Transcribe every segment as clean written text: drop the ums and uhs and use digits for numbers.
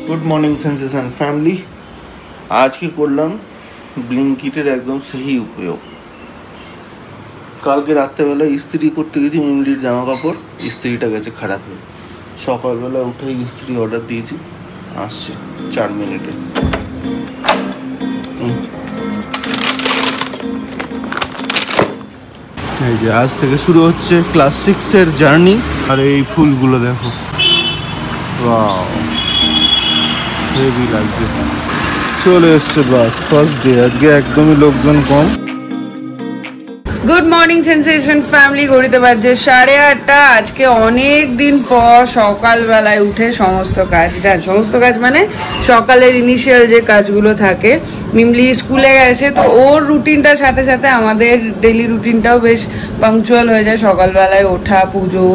Good morning sensation family. आज की করলাম ব্লিঙ্কিটের একদম সহি উপयोग। কালকে রাত্রেবেলা ইস্ত্রি করতে গেছি মিমলির জামা কাপড়, ইস্ত্রিটা গেছে খারাপ হয়ে। সকালবেলা উঠে ইস্ত্রি অর্ডার দিয়েছি, আসছে 4 মিনিটে। এই যে আজ থেকে শুরু হচ্ছে ক্লাস 6 এর জার্নি। আর এই ফুলগুলো দেখো, ওয়াও হেভি লাগছে। চলে এসছে বাস, ফার্স্ট ডে, আজকে একদমই লোকজন কম। গুড মর্নিং সেন্সেশন ফ্যামিলি, ঘড়িতে বাজছে 8:30। আজকে অনেক দিন পর সকালবেলায় উঠে সমস্ত কাজ মানে সকালের ইনিশিয়াল যে কাজগুলো থাকে। মিমলি স্কুলে গেছে, তো ওর রুটিনটার সাথে সাথে আমাদের ডেলি রুটিনটাও বেশ পাংচুয়াল হয়ে যায়। সকালবেলায় ওঠা, পুজো,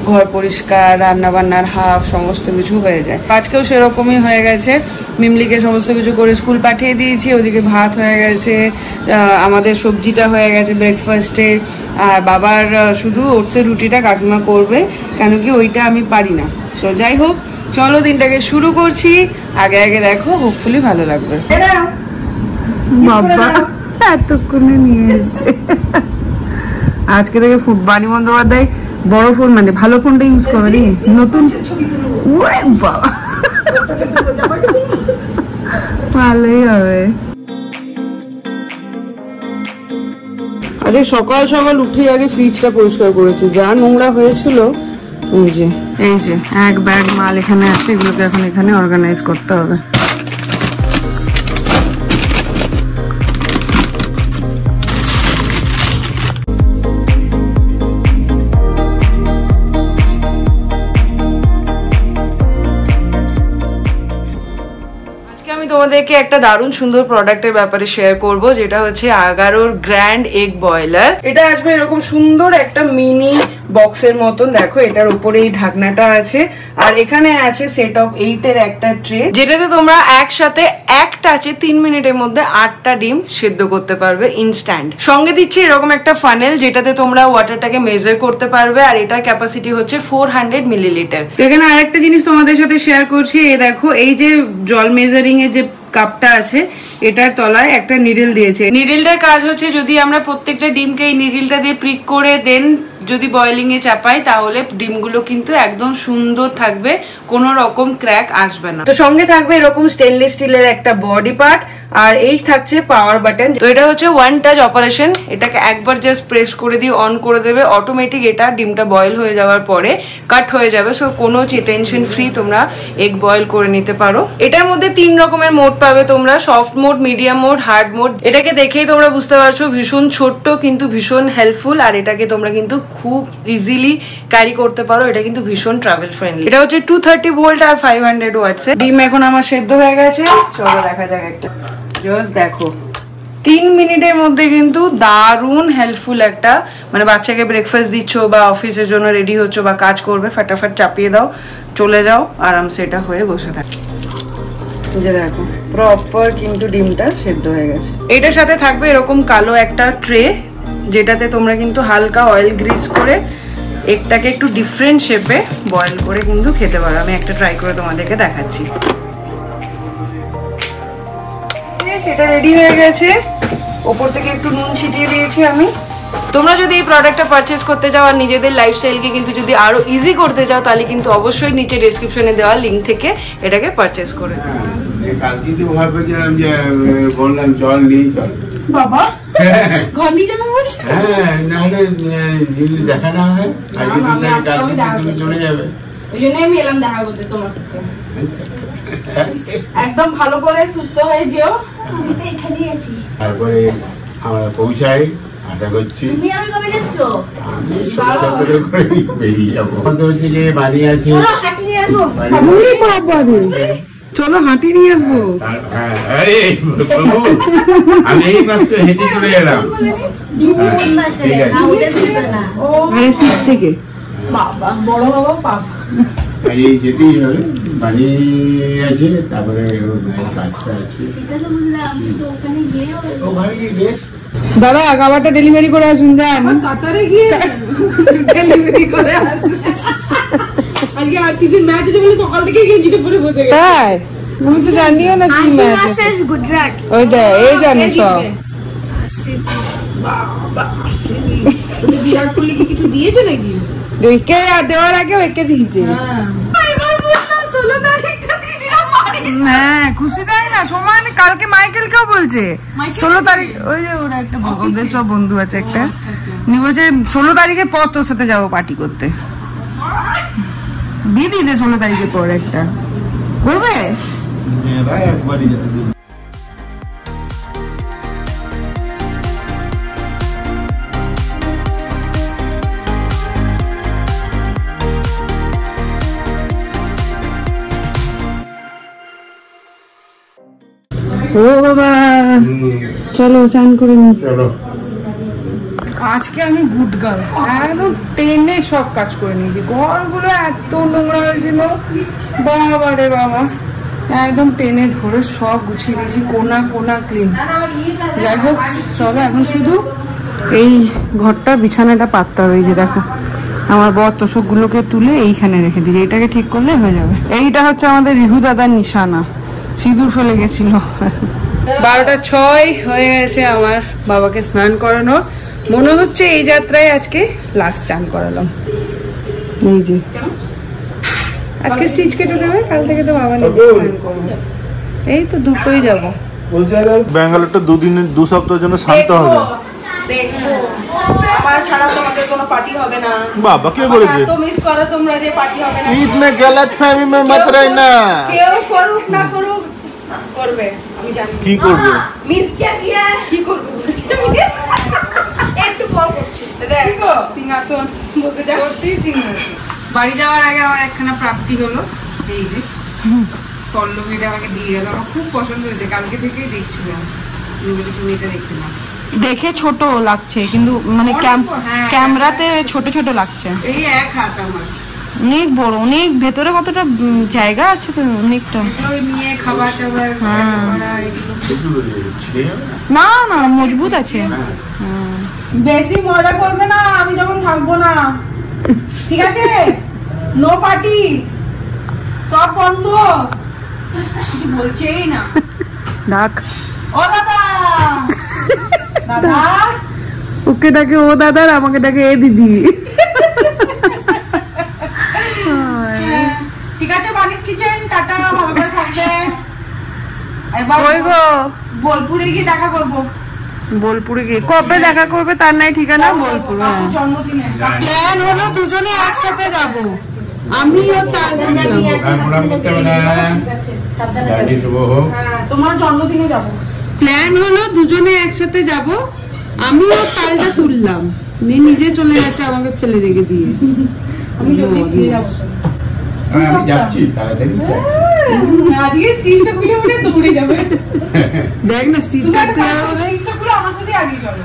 ঘর পরিষ্কার, রান্নাবান্নার হাফ সমস্ত কিছু হয়ে যায়। আজকেও সেরকমই হয়ে গেছে। মিমলিকে সমস্ত কিছু করে স্কুল পাঠিয়ে দিয়েছি, ওদিকে ভাত হয়ে গেছে, আমাদের সবজিটা হয়ে গেছে ব্রেকফাস্টে। আর বাবার শুধু ওটসের রুটিটা কাকিমা করবে, কেন কি ওইটা আমি পারি না। সো যাই হোক, চলো দিনটাকে শুরু করছি। আগে আগে দেখো, হোপফুলি ভালো লাগবে। বাবা এতক্ষণে নিয়ে এসছে। আজকে থেকে বাণী বন্দ্যোপাধ্যায় বড় ফোন মানে ভালো ফোনটা ইউজ করে নতুন। বাবা ভালোই হবে। আরে সকাল সকাল উঠে আগে ফ্রিজটা পরিষ্কার করেছি, যা নোংরা হয়েছিল। এই যে এক ব্যাগ মাল এখানে আছে, এগুলোকে এখন এখানে অর্গানাইজ করতে হবে। তোমাদেরকে একটা দারুণ সুন্দর প্রোডাক্টের ব্যাপারে শেয়ার করব, যেটা হচ্ছে আগারোর গ্র্যান্ড এগ বয়লার। এটা আসবে এরকম সুন্দর একটা মিনি বক্সের মতন। দেখো, এটার উপরে এই ঢাকনাটা আছে, আর এখানে আছে সেট অফ 8 এর একটা ট্রে, যেটাতে তোমরা একসাথে এক টাচে 3 মিনিটের মধ্যে 8টা ডিম সেদ্ধ করতে পারবে ইনস্ট্যান্ট। সঙ্গে দিচ্ছে এরকম একটা ফানেল, যেটাতে তোমরা ওয়াটারটাকে মেজার করতে পারবে, আর এটার ক্যাপাসিটি হচ্ছে 400 মিলিলিটার। এখানে আরেকটা জিনিস তোমাদের সাথে শেয়ার করছি। এই দেখো, এই যে জল মেজারিং এর যে কাপটা আছে, এটার তলায় একটা নিডল দিয়েছে। নিডলটার কাজ হচ্ছে, যদি আমরা প্রত্যেকটা ডিমকে এই নিডলটা দিয়ে প্রিক করে দেন যদি বয়েলিং এ চাপাই, তাহলে ডিমগুলো কিন্তু একদম সুন্দর থাকবে, কোনো রকম ক্র্যাক আসবে না। তো সঙ্গে থাকবে এরকম স্টেনলেস স্টিলের একটা বডি পার্ট, আর এই থাকছে পাওয়ার বাটন। তো এটা হচ্ছে ওয়ান টাচ অপারেশন। এটাকে একবার জাস্ট প্রেস করে দিয়ে অন করে দেবে, অটোমেটিক এটা ডিমটা বয়েল হয়ে যাওয়ার পরে কাট হয়ে যাবে। সো কোনো টেনশন ফ্রি তোমরা এগ বয়েল করে নিতে পারো। এটার মধ্যে 3 রকমের মোড পাবে তোমরা, soft mode, medium mode, hard mode. এটাকে দেখেই তোমরা বুঝতে পারছো ভীষণ ছোট্ট কিন্তু ভীষণ হেল্পফুল, আর এটাকে তোমরা কিন্তু খুব ইজিলি ক্যারি করতে পারো। এটা কিন্তু ভীষণ ট্রাভেল ফ্রেন্ডলি। এটা হচ্ছে 230 ভোল্ট আর 500 ওয়াটস। ডিম এখন আমার সেদ্ধ হয়ে গেছে, চলো দেখা যাক একটা। জাস্ট দেখো, 3 মিনিটের মধ্যে কিন্তু দারুণ হেল্পফুল একটা, মানে বাচ্চাকে ব্রেকফাস্ট দিচ্ছ বা অফিসের জন্য রেডি হচ্ছ বা কাজ করবে, ফাটাফাট চাপিয়ে দাও, চলে যাও, আরামসে এটা হয়ে বসে থাকে। যে দেখো প্রপার কিন্তু ডিমটা সেদ্ধ হয়ে গেছে। এটার সাথে থাকবে এরকম কালো একটা ট্রে, যেটাতে তোমরা কিন্তু হালকা অয়েল গ্রিস করে এগটাকে একটু ডিফারেন্ট শেপে বয়েল করে কিন্তু খেতে পারো। আমি একটা ট্রাই করে তোমাদেরকে দেখাচ্ছি। এটা রেডি হয়ে গেছে, ওপর থেকে একটু নুন ছিটিয়ে দিয়েছি আমি। তোমরা যদি এই প্রোডাক্টটা পারচেজ করতে চাও আর নিজেদের লাইফস্টাইলকে কিন্তু যদি আরো ইজি করতে চাও, তাহলে কিন্তু অবশ্যই নিচে ডেসক্রিপশনে দেওয়া লিঙ্ক থেকে এটাকে পারচেজ করে বাবা ঘর নিয়ে যাবে। দেখা না হয় ওই জন্য আমি এলাম দেখা করতে তোমার সাথে। একদম ভালো করে সুস্থ হয়ে যেও। আমি তো এখানেই আছি। তারপরে আমরা পৌঁছাই, আশা করছি। তুমি আমি কবে যাচ্ছ? আমি সকাল করে বেরিয়ে যাবো। হচ্ছে যে বাড়ি আছে, চলো হাঁটি নিয়ে আসবো। চলো হাঁটি নিয়ে আসবো। আরে আমি এই মাত্র হেঁটে চলে এলাম। আরে 6 থেকে বাবা বড় বাবা পাপ যেতেই হবে, বাড়ি আছে, তারপরে কাজটা আছে। দাদা খাবারটা ডেলিভারি করে আসুন, যান কাতারে গিয়ে ডেলিভারি করে আসুন। আজকে আর কিছু ম্যাচ আছে বলে সকাল থেকে গেঞ্জিটা পরে বসে গেছে। আমি তো জানিও না কি ম্যাচ গুজরাট ওই দেখ এই জানি সব তুমি বিরাট কোহলি কি কিছু দিয়েছে নাকি কে দেওয়ার আগে ওকে দিয়েছে হ্যাঁ খুশি তাই না সমান কালকে মাইকেলকেও বলছে 16 তারিখ ওই যে ওরা একটা ওদের সব বন্ধু আছে একটা উনি বলছে 16 তারিখে পর তোর সাথে যাবো পার্টি করতে দিদি দে 16 তারিখে পর একটা করবে ও বাবা চলো চান করে নি আজকে আমি গুড গার্ল একদম টেনে সব কাজ করে নিয়েছি ঘরগুলো এত নোংরা হয়েছিল বাবা রে বাবা একদম টেনে ধরে সব গুছিয়ে দিয়েছি কোনা কোনা ক্লিন যাই হোক চলো এখন শুধু এই ঘরটা বিছানাটা পাততে হবে এই যে দেখো আমার বর তোষকগুলোকে তুলে এইখানে রেখে দিয়েছি এটাকে ঠিক করলে হয়ে যাবে এইটা হচ্ছে আমাদের রিহু দাদার নিশানা সিঁদুর ফেলে গেছিল 12:06 হয়ে গেছে আমার বাবাকে স্নান করানো মনে হচ্ছে এই যাত্রায় আজকে লাস্ট চান করালাম এই যে আজকে স্টিচ কেটে দেবে কাল থেকে তো বাবা নিজে স্নান করবে এই তো দুটোই যাবো ব্যাঙ্গালোরটা 2 সপ্তাহের জন্য শান্ত হবে দেখো আমার ছাড়া তোমাদের কোনো পার্টি হবে না বাবা কে বলেছে তো মিস করো তোমরা যে পার্টি হবে না ঈদ में गलत फहमी में मत रहना কেউ করুক না করুক করবে আমি জানি কি করবে মিস কিয়া কি করবে একটু কল করছি দেখো সিংহাসন বলতে যাও সত্যি সিংহাসন বাড়ি যাওয়ার আগে আমার একখানা প্রাপ্তি হলো এই যে পল্লবীটা আমাকে দিয়ে গেল আমার খুব পছন্দ হয়েছে কালকে থেকেই দেখছিলাম তুমি এটা দেখতে না দেখে ছোট লাগছে কিন্তু মানে ক্যামেরাতে ছোট ছোট লাগছে এই এক হাত আমার অনেক বড় অনেক ভেতরে কতটা জায়গা আছে তো অনেকটা ওই নিয়ে খাবার টাবার করা এগুলো না না মজবুত আছে বেশি মজা করবে না আমি যখন থাকবো না ঠিক আছে নো পার্টি সব বন্ধ কিছু বলছেই না ডাক ও দাদা দাদা ওকে ডাকে ও দাদা আর আমাকে ডাকে এ দিদি ঠিক আছে বানিস কিচেন টাটা ভালো করে থাকবে এবার ওই গো বোলপুরে গিয়ে দেখা করবো বোলপুরে গিয়ে কবে দেখা করবে তার নাই ঠিকানা বোলপুর কাকুর জন্মদিনে প্ল্যান হলো দুজনে একসাথে যাব আমি ও তোমার জন্মদিনে যাবো প্ল্যান হলো দুজনে একসাথে যাব আমি ও তালটা তুললাম নিজে চলে যাচ্ছে আমাকে ফেলে রেখে দিয়ে আমি যদি ফিরে যাবো আমি যাচ্ছি তাড়াতাড়ি আজকে স্টিচটা খুলে উঠে দৌড়ে যাবে দেখ না স্টিচ কাটতে হবে স্টিচটা খুলে আমার সাথে আগে চলো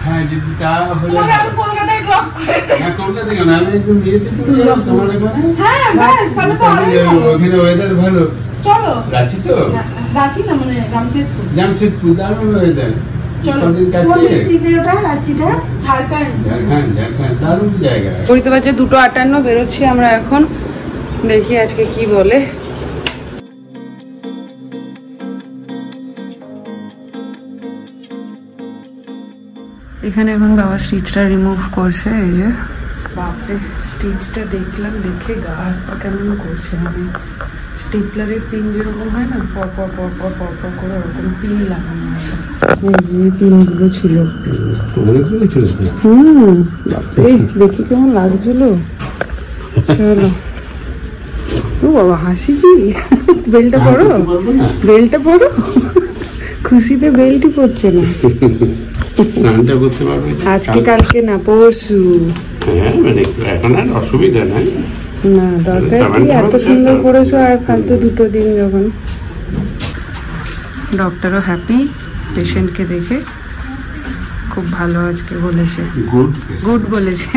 হ্যাঁ যদি তা হলে তোমাকে আমি কলকাতায় ড্রপ করে হ্যাঁ কলকাতা কেন আমি একদম বিয়েতে চলে যাবো তোমার এখানে হ্যাঁ ব্যাস তাহলে তো আরোই ভালো। ওখানে ওয়েদার ভালো চলো রাঁচি তো রাঁচি না মানে জামশেদপুর জামশেদপুর দারুণ ওয়েদার চলো কদিন কাটছে ঝাড়খণ্ড ঝাড়খণ্ড দারুণ জায়গা ঘড়িতে বাজে 2:58 বেরোচ্ছি আমরা এখন দেখি আজকে কি বলে এখানে এখন বাবা স্টিচটা রিমুভ করছে এই যে বাপরে স্টিচটা দেখলাম দেখে গা হাত পা কেমন করছে আমি স্টেপলারের পিন যেরকম হয় না পর পর পর পর পর পর করে ওরকম পিন লাগানো আছে এই পিনগুলো ছিল বাপরে দেখি কেমন লাগছিল চলো ও বাবা হাসি কি বেলটা পড়ো বেলটা পড়ো খুশিতে বেলটি পড়ছে না স্নানটা করতে পারবে আজকে কালকে না পরশু হ্যাঁ মানে এখন আর অসুবিধা নাই না দরকার কি এত সুন্দর করেছো আর ফালতু 2 দিন যখন ডক্টরও হ্যাপি পেশেন্টকে দেখে খুব ভালো আজকে বলেছে গুড গুড বলেছে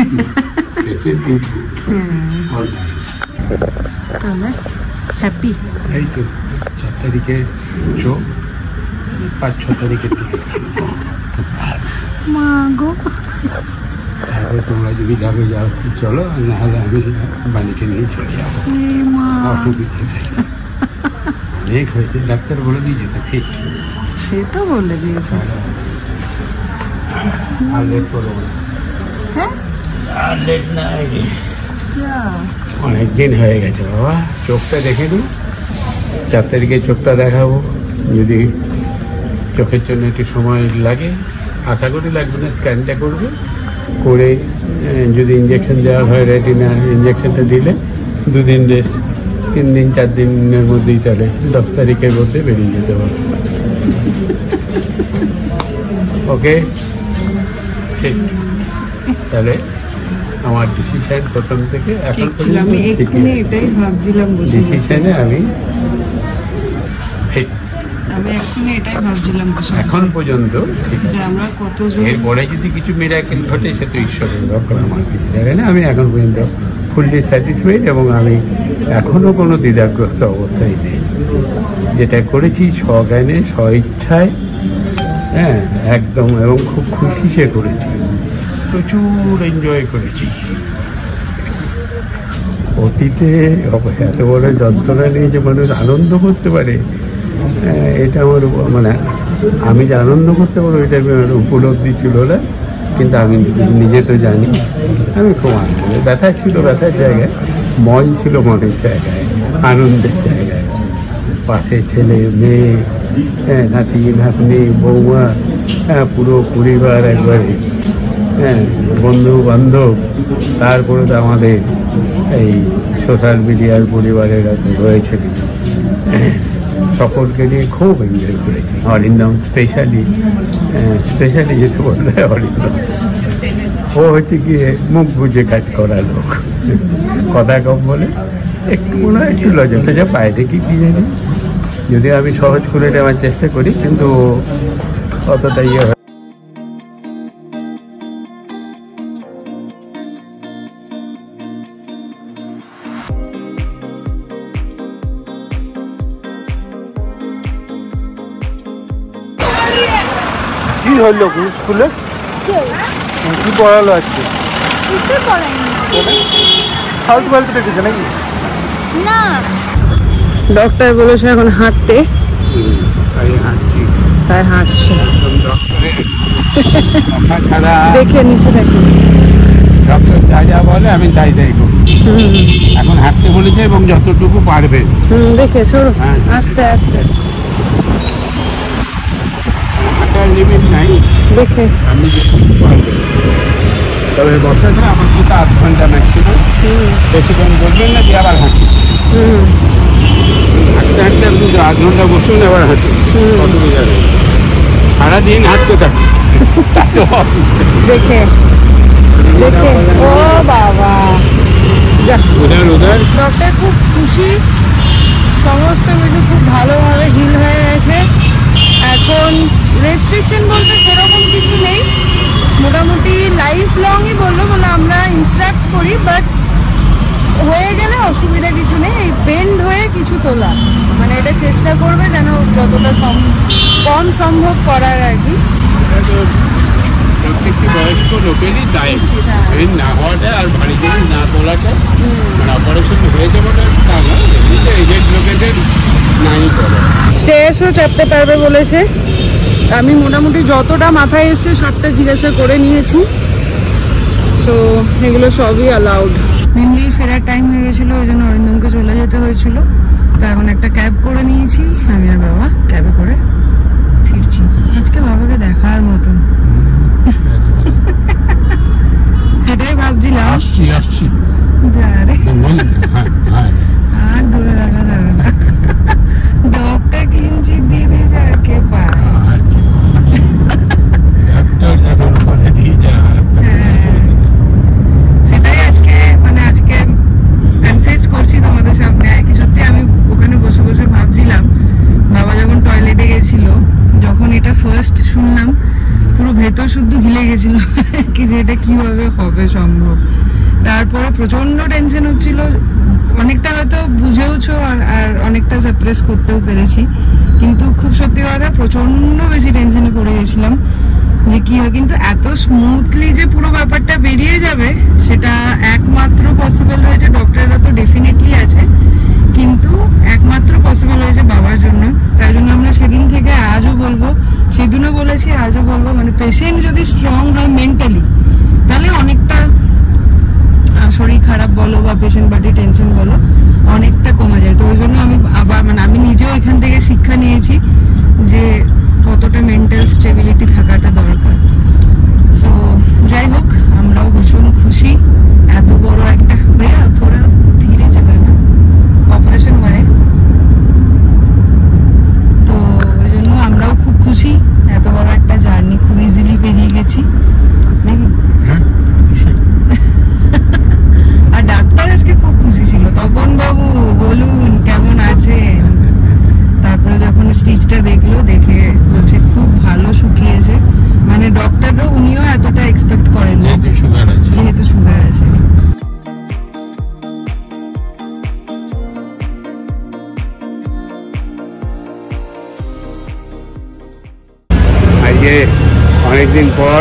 তাহলে হ্যাপি এই তো 4 তারিখে 5-6 তারিখের দিকে মা গো তারপরে তোমরা যদি যাবে যাও চলো নাহলে আমি বাড়িকে নিয়ে চলে যাবো অসুবিধা নেই অনেক হয়েছে, ডাক্তার বলে দিয়েছে তো ঠিক। সে তো বলে দিয়েছে। আর লেট করবো না। হ্যাঁ আর লেট নাই, যা অনেক দিন হয়ে গেছে বাবা। চোখটা দেখে নিই, 4 তারিখে চোখটা দেখাবো। যদি চোখের জন্য একটু সময় লাগে, আশা করি লাগবে না, স্ক্যানটা করবে, করে যদি ইঞ্জেকশন দেওয়ার হয় রেটিনা ইঞ্জেকশনটা দিলে 2 দিন রেস্ট, 3 দিন 4 দিনের মধ্যেই তাহলে 10 তারিখের মধ্যে বেরিয়ে যেতে পারবে। ওকে ঠিক, তাহলে আমার ডিসিশন প্রথম থেকে এখন আমি এক্ষুনি এটাই ভাবছিলাম, ডিসিশনে আমি এক্ষুনি এটাই ভাবছিলাম এখন পর্যন্ত ঠিক আছে। যে আমরা কতজন এরপরে যদি কিছু মিরাকেল ঘটে সে তো ঈশ্বরের ব্যাপার, আমার কিছু জানে না। আমি এখন পর্যন্ত ফুললি স্যাটিসফাইড এবং আমি এখনও কোনো দ্বিধাগ্রস্ত অবস্থায় নেই। যেটা করেছি স্বজ্ঞানে স্বইচ্ছায়, হ্যাঁ একদম, এবং খুব খুশি সে করেছি, প্রচুর এনজয় করেছি। অতীতে এত বড় যন্ত্রণা নিয়ে যে মানুষ আনন্দ করতে পারে, এটা আমার মানে আমি যে আনন্দ করতে পারবো এটা উপলব্ধি ছিল না। কিন্তু আমি নিজে তো জানি আমি খুব আনন্দ, ব্যথা ছিল ব্যথার জায়গায়, মন ছিল মনের জায়গায়, আনন্দের জায়গায়। পাশে ছেলে মেয়ে, হ্যাঁ নাতি নাতনি বৌমা, হ্যাঁ পুরো পরিবার একবারে, হ্যাঁ বন্ধু বান্ধব, তারপরে তো আমাদের এই সোশ্যাল মিডিয়ার পরিবারের রয়েছে, সকলকে নিয়ে খুব এনজয় করেছি। অরিন্দম স্পেশালি যেটা বললে অরিন্দম, ও হচ্ছে গিয়ে মুখ বুঝে কাজ করা লোক, কথা কম বলে, একটু মনে হয় একটু লজ্জা পায় দেখি কি জানি, যদিও আমি সহজ করে নেওয়ার চেষ্টা করি কিন্তু অতটা ইয়ে হয়। কি হলো স্কুলে, কি পড়ালো আজকে? ফালতু ফালতু রেখেছে নাকি? না ডক্টর বলেছে এখন হাঁটতে, তাই হাঁটছে। ছাড়া দেখে নিচে দেখে ডক্টর যা যা বলে আমি তাই তাই করি। এখন হাঁটতে বলেছে এবং যতটুকু পারবে। দেখে সরো, হ্যাঁ। আস্তে আস্তে হাঁটার লিমিট নাই, দেখে। আমি যেটুকু পারবে। তবে বসাটা আমার কিন্তু 8 ঘন্টা ম্যাক্সিমাম, বেশিক্ষণ বলবেন না দিয়ে আবার হাঁটি। হাঁটতে হাঁটতে আপনি 8 ঘন্টা বসুন এবার হাঁটুন, অসুবিধা নেই। সারাদিন হাঁটতে থাকি, দেখে দেখে। ও বাবা, উধার উধার। ডক্টর খুব খুশি, সমস্ত কিছু খুব ভালোভাবে হিল হয়ে গেছে। এখন রেস্ট্রিকশন বলতে সেরকম কিছু নেই, মোটামুটি লাইফ লংই বললো, মানে আমরা ইনস্ট্রাক্ট করি, বাট হয়ে গেলে অসুবিধা কিছু নেই। এই বেন্ড হয়ে কিছু তোলা, মানে এটা চেষ্টা করবে যেন যতটা কম সম্ভব করার আর কি। প্রত্যেকটি বয়স্ক লোকেরই দায়িত্ব এই না হওয়াটা আর বাড়ি জিনিস না তোলাটা, মানে অপারেশন হয়ে যাওয়াটা তা না, এজেড লোকেদের নাই করে। স্টেজও চাপতে পারবে বলেছে। আমি মোটামুটি যতটা মাথায় এসছে সবটা জিজ্ঞাসা করে নিয়েছি, তো এগুলো সবই অ্যালাউড। মেনলি ফেরার টাইম হয়ে গেছিলো, ওই জন্য অরিন্দমকে চলে যেতে হয়েছিল, তো এখন একটা ক্যাব করে নিয়েছি, আমি আর বাবা ক্যাবে করে ফিরছি। আজকে বাবাকে দেখার মতন, সেটাই ভাবছিলাম। আসছি যা রে, আর দূরে রাখা যাবে না, ডগটা ক্লিন চিট দিয়ে দিয়েছে, আর কে পায়। সেটাই আজকে, মানে আজকে কনফেস করছি তোমাদের সামনে আর কি। সত্যি আমি ওখানে বসে বসে ভাবছিলাম, বাবা যখন টয়লেটে গেছিল, যখন এটা ফার্স্ট শুনলাম, পুরো ভেতর শুদ্ধ হিলে গেছিল কি যে এটা কিভাবে হবে সম্ভব। তারপরে প্রচন্ড টেনশন হচ্ছিল, অনেকটা হয়তো বুঝেওছো আর অনেকটা সাপ্রেস করতেও পেরেছি, কিন্তু খুব সত্যি কথা প্রচন্ড বেশি টেনশনে পড়ে গেছিলাম যে কি হয়। কিন্তু এত স্মুথলি যে পুরো ব্যাপারটা বেরিয়ে যাবে সেটা একমাত্র পসিবল হয়েছে, ডক্টররা তো ডেফিনেটলি আছে, কিন্তু একমাত্র পসিবল হয়েছে বাবার পেশেন্ট যদি স্ট্রং হয় মেন্টালি, তাহলে অনেকটা শরীর খারাপ বলো বা পেশেন্ট পার্টি টেনশন বলো অনেকটা কমে যায়। তো ওই জন্য আমি আবার আমি নিজেও এখান থেকে শিক্ষা নিয়েছি যে কতটা মেন্টাল স্টেবিলিটি থাকাটা দরকার। সো যাই হোক, আমরাও ভীষণ খুশি। এত বড় একটা ভাইয়া থোড়া ধীরে চালায় না, অপারেশন হয়, তো ওই জন্য আমরাও খুব খুশি। এত বড় একটা জার্নি খুব ইজিলি পেরিয়ে গেছি নাকি? আর ডাক্তার আজকে খুব খুশি ছিল। তপন বাবু বলুন কেমন আছেন? তারপরে যখন স্টিচটা দেখলো, দেখে বলছে খুব ভালো শুকিয়েছে। মানে ডক্টরও উনিও এতটা এক্সপেক্ট করেন যেহেতু সুগার আছে। আজকে অনেকদিন পর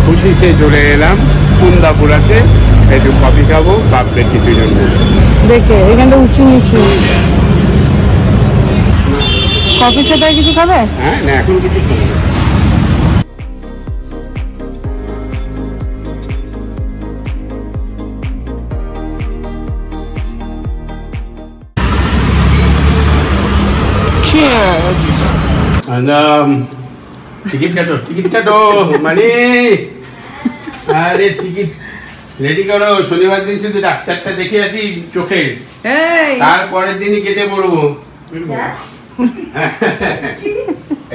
খুশি সে চলে এলাম কুন্দাপুরাতে, একটু কফি খাবো বাপ বেটি দুজন। দেখে এখানটা উঁচু নিচু, কফির সাথে কিছু খাবে? হ্যাঁ, না এখন কিছু খাবো না। টিকিট কাটো মানে, আরে টিকিট রেডি করো। শনিবার দিন শুধু ডাক্তারটা দেখে আছি চোখে, তারপরের দিনই কেটে পড়বো।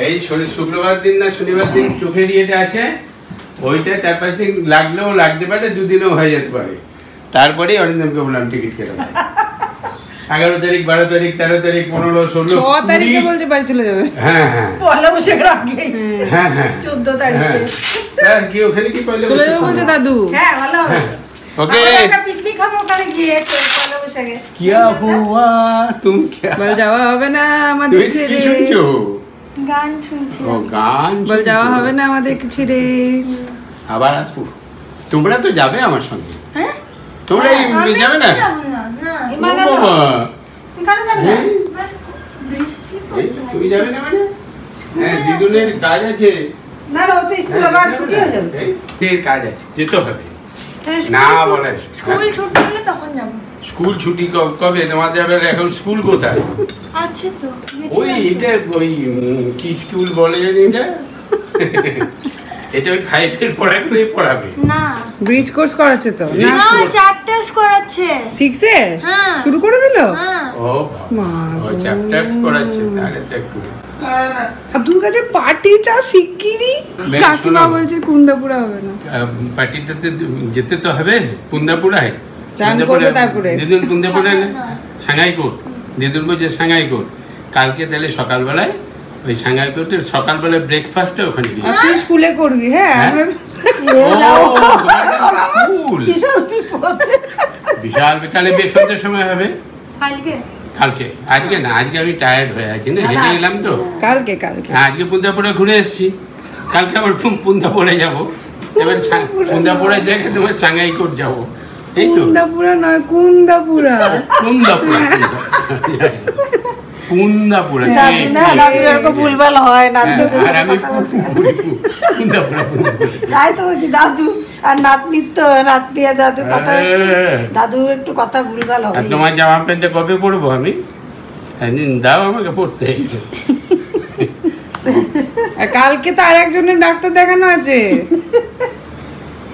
এই শুক্রবার দিন না শনিবার দিন চোখের ইয়েটা আছে, ওইটা 4-5 দিন লাগলেও লাগতে পারে, 2 দিনও হয়ে যেতে পারে। তারপরেই অরিন্দমকে বললাম টিকিট কেটে। 11 তারিখ, 12 তারিখ, 13 তারিখ, 15, 16, 6 তারিখে বলছে বাড়ি চলে যাবে। হ্যাঁ হ্যাঁ, পয়লা বৈশাখের আগে। হ্যাঁ হ্যাঁ, 14 তারিখে কি ওখানে কি পয়লা চলে যাবে বলছে দাদু। হ্যাঁ ভালো হবে। ওকে, একটা পিকনিক হবে ওখানে গিয়ে পয়লা বৈশাখে। क्या हुआ तुम क्या বল যাওয়া হবে না আমাদের তুই কি ছেড়ে। শুনছো? গান শুনছি। ও গান বল শুনছো? যাওয়া হবে না আমাদের ছেড়ে। আবার আসবো। তোমরা তো যাবে আমার সঙ্গে। হ্যাঁ, তোমরা যাবে না? ও বাবা, কেন যাবে না? হ্যাঁ? বাস বৃষ্টি এই, পড়ছে। তুমি যাবে না মানে? হ্যাঁ, দিদুনের কাজ আছে। না না, ও তো স্কুল আবার ছুটি হয়ে যাবে। এই, ফের কাজ আছে, যেতে হবে। না বলে স্কুল ছুটি হলে তখন যাবো। স্কুল ছুটি কবে তোমাদের? আবার এখন স্কুল কোথায়? আছে তো ওই এটা ওই কি স্কুল বলে জানি এটা? এটা ওই 5-এর পড়াগুলোই পড়াবে। না ব্রিজ কোর্স করাচ্ছে তো না? না, চ্যাপ্টার্স করাচ্ছে। 6 এ হ্যাঁ। শুরু করে দিল। হ্যাঁ, ও মা ও চ্যাপ্টারস পড়াচ্ছে, তাহলে তো একটু দাদুর কাছে পার্টি চা শিগগিরই। বেশ, কাকিমা শোনো। বলছে কুন্দাপুরা হবে না। পার্টিটাতে যেতে তো হবে কুন্দাপুরায়। চান করবে তারপরে। দিদুন কুন্দাপুরায় সাংহাই কোর্ট, দিদুন বলছে সাংহাই কোর্ট। কালকে তাহলে সকালবেলায় ওই সাংহাই কোর্টের সকালবেলায় ব্রেকফাস্টটা ওখানে দিয়ে। আর তুই স্কুলে করবি? হ্যাঁ হ্যাঁ? আমরা- স্কুল বিশাল বিপদ। বিশাল বিকালে বেশ সন্ধ্যের সময় হবে কালকে কালকে। আজকে না, আজকে আমি টায়ার্ড হয়ে আছি না, হেঁটে গেলাম তো। কালকে কালকে আজকে পুন্দাপুরে ঘুরে এসেছি, কালকে আবার পুন্দাপুরে যাবো। এবার পুন্দাপুরে দেখে তোমার সাংহাই কোর্ট যাবো, এই তো। কুন্দাপুরা নয় কুন্দাপুরা। কুন্দাপুরা, কুন্দাপুরা। দাদু না, দাদুর এরকম ভুলভাল হয় না। আর আমি কুন্দাপুরা। তাই তো বলছি, দাদু আর নাতনির তো নাতনি আর দাদুর কথা, দাদুর একটু কথা ভুলভাল আর হবে। তোমার জামা প্যান্টটা কবে পরবো আমি? একদিন দাও আমাকে পড়তে। আর কালকে তো আর একজনের ডাক্তার দেখানো আছে।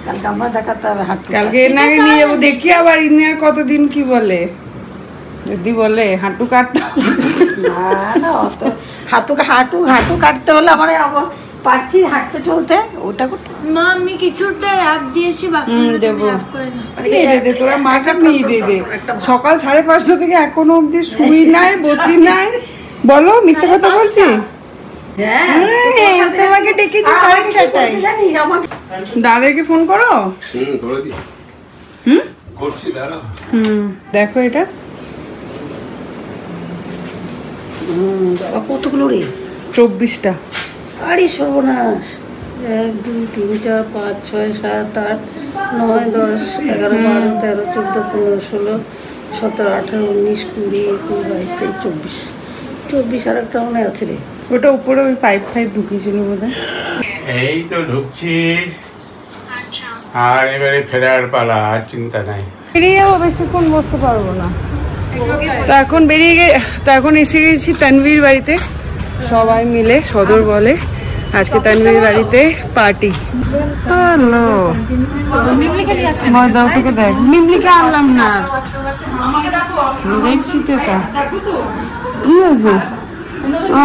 কালকে আমার দেখাতে হবে হাঁটু। কালকে এনাকে নিয়ে যাবো, দেখি আবার ইনি আর কতদিন কি বলে। যদি বলে হাঁটু কাটতে হবে। না না, অত হাঁটু কাটতে হলে আমার পারছি হাঁটতে চলতে, ওটা করতে। মা আমি কিছুটা অ্যাপ দিয়েছি, বাকি দেবো। অ্যাপ করে না। দে তোরা মাকে নিয়ে দে। সকাল 5:30 থেকে এখনো অব্দি শুই নাই, বসি নাই। বলো মিথ্যে কথা বলছি? তোমাকে ডেকেছি 6:30টায়। জানিস আমাকে দাদাকে ফোন করো। করে দি। করছি, দাঁড়াও। দেখো এটা বাবা কতগুলো রে? 24টা। আরে সর্বনাশ। 1 2 3 4 5 6 7 8 9 10 11 12 13 14 15 16 17 18 19 20 21 22 23 24 আর একটা মনে আছে রে। ওটা উপরে ওই পাইপ ঢুকিয়েছিল বোধহয়। এই তো ঢুকছি, আর এবারে ফেরার পালা, আর চিন্তা নাই। বেরিয়ে যাবো, বেশিক্ষণ বসতে পারবো না। তো এখন এসে গেছি তানভীর বাড়িতে, সবাই মিলে সদর বলে আজকে তানভীর বাড়িতে পার্টি। হ্যালো তোকে দেখ, মিমলিকে আনলাম না, দেখছি তো কি আছে। ও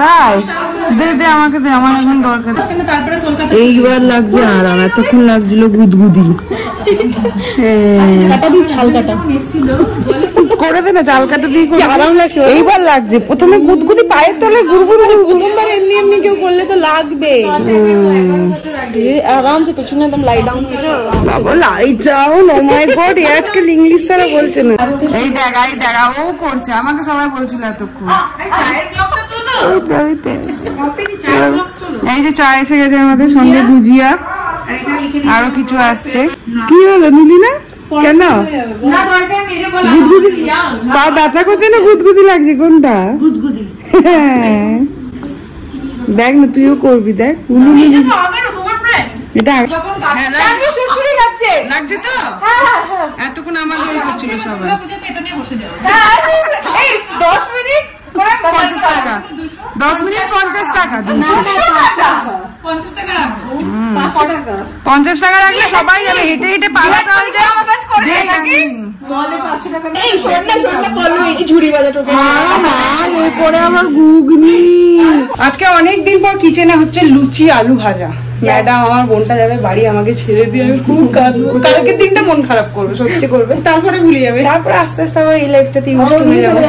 তাই, দে দে আমাকে দে, আমার এখন দরকার। এইবার লাগছে আরাম, এতক্ষণ লাগছিল গুদগুদি। করে দে না, চাল কাটা দিয়ে আরাম লাগছে, এইবার লাগছে। প্রথমে গুদগুদি পায়ের তলে গুড়গুড়, প্রথমবার এমনি এমনি কেউ করলে তো লাগবে। আরামসে পেছনে একদম লাই ডাউন হয়েছে। লাই ডাউন, ও মাই গড, আজকাল ইংলিশ ছাড়া বলছে না। এই দেখা, এই দেখা, ও করছে, আমাকে সবাই বলছিল এতক্ষণ। এই যে চা এসে গেছে আমাদের, সঙ্গে ভুজিয়া, আরো কিছু আসছে। কি হলো নিলি না কেন? গুদগুদি পা ব্যথা করছে না গুদগুদি লাগছে? কোনটা গুদগুদি? দেখ না, তুইও করবি, দেখ। এটা লাগছে তো, এতক্ষণ আমার ওই করছিল সবাই। 10 মিনিট 50 টাকা, 10 মিনিট 50 টাকা, 50 টাকা রাখলে সবাই যাবে, হেঁটে হেঁটে পালাতে হয়ে যায়। আমার ঘুগনি। আজকে অনেকদিন পর কিচেনে হচ্ছে লুচি আলু ভাজা। ম্যাডাম, আমার বোনটা যাবে বাড়ি, আমাকে ছেড়ে দিয়ে আমি খুব কাঁদবো। কালকের দিনটা মন খারাপ করবে, সত্যি করবে, তারপরে ভুলে যাবে, তারপরে আস্তে আস্তে আমার এই লাইফটাতে ইউজ হয়ে যাবে।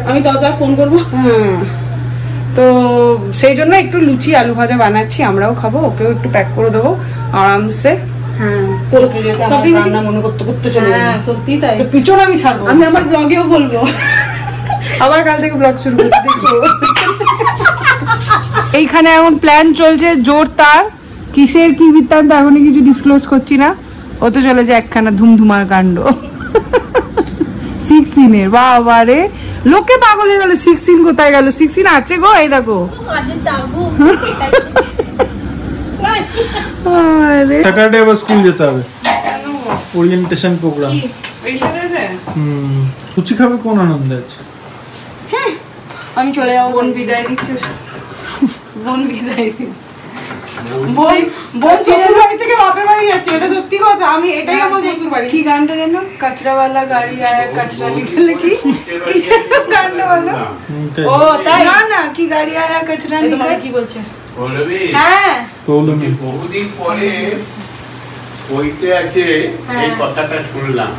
আমি ততবার ফোন করবো। হ্যাঁ, তো সেই জন্য একটু লুচি আলু ভাজা বানাচ্ছি, আমরাও খাবো, ওকেও একটু প্যাক করে দেবো আরামসে। মনে করতে করতে চলে, সত্যি তাই। পিছনে আমি ছাড়বো, আমি আমার ব্লগেও বলবো, আবার কাল থেকে ব্লগ শুরু করতে। এইখানে এখন প্ল্যান চলছে জোর তার, কিসের কি বৃত্তান্ত এখনই কিছু ডিসক্লোজ করছি না। ও তো চলে যায় একখানা ধুমধুমার কাণ্ড। 6 সিনের বাবা রে, লোকে পাগল হয়ে গেল। 6 সিন কোথায় গেল? 6 সিন আছে গো, এই দেখো। স্যাটারডে আবার স্কুল যেতে হবে, ওরিয়েন্টেশন প্রোগ্রাম। লুচি খাবে, কোন আনন্দ আছে। আমি চলে যাবো, বোন বিদায় দিচ্ছে, বোন বিদায় বোন শ্বশুর বাড়ি থেকে বাপের বাড়ি যাচ্ছে, এটা সত্যি কথা। আমি এটাই আমার শ্বশুর বাড়ি। কি গানটা যেন, কচরাওয়ালা গাড়ি আয়া কচরা নিকলে, কি গানটা বলো? ও তাই না, কি গাড়ি আয়া কচরা নিকলে, কি বলছে? হ্যাঁ, বহুদিন পরে বইতে আছে এই কথাটা শুনলাম।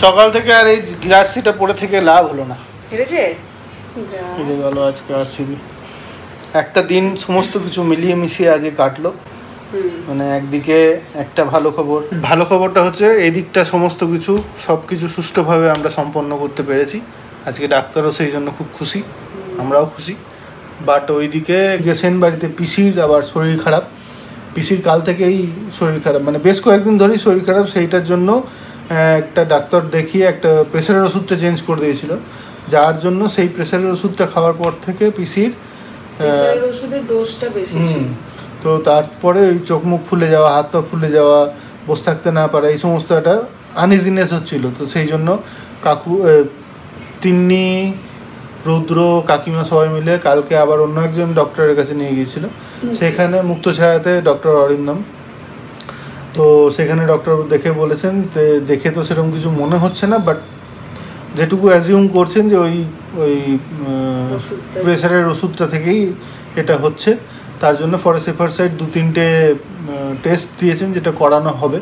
সকাল থেকে আর এই জার্সিটা পরে থেকে লাভ হলো না, হেরেছে হেরে গেল আজকে আরসিবি। একটা দিন সমস্ত কিছু মিলিয়ে মিশিয়ে আজকে কাটলো। মানে একদিকে একটা ভালো খবরটা হচ্ছে এই দিকটা সমস্ত কিছু সবকিছু সুষ্ঠুভাবে আমরা সম্পন্ন করতে পেরেছি আজকে। ডাক্তারও সেই জন্য খুব খুশি, আমরাও খুশি। বাট ওইদিকে গেছেন বাড়িতে পিসির আবার শরীর খারাপ। পিসির কাল থেকেই শরীর খারাপ, মানে বেশ কয়েকদিন ধরেই শরীর খারাপ। সেইটার জন্য একটা ডাক্তার দেখিয়ে একটা প্রেশারের ওষুধটা চেঞ্জ করে দিয়েছিল, যার জন্য সেই প্রেশারের ওষুধটা খাওয়ার পর থেকে পিসির ওষুধের ডোজটা বেশি। তো তারপরে ওই চোখ মুখ ফুলে যাওয়া, হাত পা ফুলে যাওয়া, বসে থাকতে না পারা, এই সমস্ত একটা আনইজিনেস হচ্ছিলো। তো সেই জন্য তিন্নি, রুদ্র, কাকিমা সবাই মিলে কালকে আবার অন্য একজন ডক্টরের কাছে নিয়ে গিয়েছিল। সেখানে মুক্তছায়াতে ডক্টর অরিন্দম। তো সেখানে ডক্টর দেখে বলেছেন, দেখে তো সেরকম কিছু মনে হচ্ছে না, বাট যেটুকু অ্যাজিউম করছেন যে ওই প্রেশারের ওষুধটা থেকেই এটা হচ্ছে। তার জন্য ফর সেফার সাইড 2-3টে টেস্ট দিয়েছেন, যেটা করানো হবে।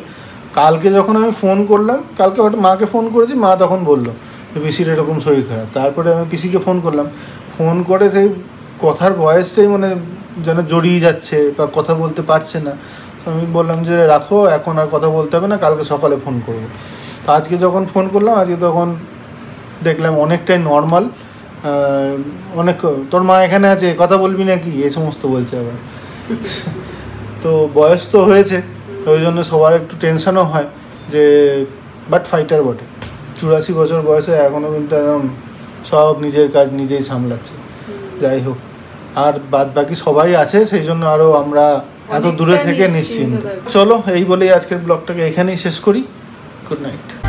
কালকে যখন আমি ফোন করলাম, কালকে হয়তো মাকে ফোন করেছি, মা তখন বললো যে পিসির এরকম শরীর খারাপ। তারপরে আমি পিসিকে ফোন করলাম, ফোন করে সেই কথার ভয়েসটাই মানে যেন জড়িয়ে যাচ্ছে বা কথা বলতে পারছে না। তো আমি বললাম যে রাখো, এখন আর কথা বলতে হবে না, কালকে সকালে ফোন করবো। তো আজকে যখন ফোন করলাম, আজকে তখন দেখলাম অনেকটাই নর্মাল। অনেক, তোর মা এখানে আছে, কথা বলবি নাকি, এই সমস্ত বলছে আবার। তো বয়স তো হয়েছে, ওই জন্য সবার একটু টেনশনও হয় যে, বাট ফাইটার বটে। 84 বছর বয়সে এখনও কিন্তু একদম সব নিজের কাজ নিজেই সামলাচ্ছে। যাই হোক, আর বাদ বাকি সবাই আছে, সেই জন্য আরও আমরা এত দূরে থেকে নিশ্চিন্ত। চলো এই বলেই আজকের ব্লগটাকে এখানেই শেষ করি। Good night.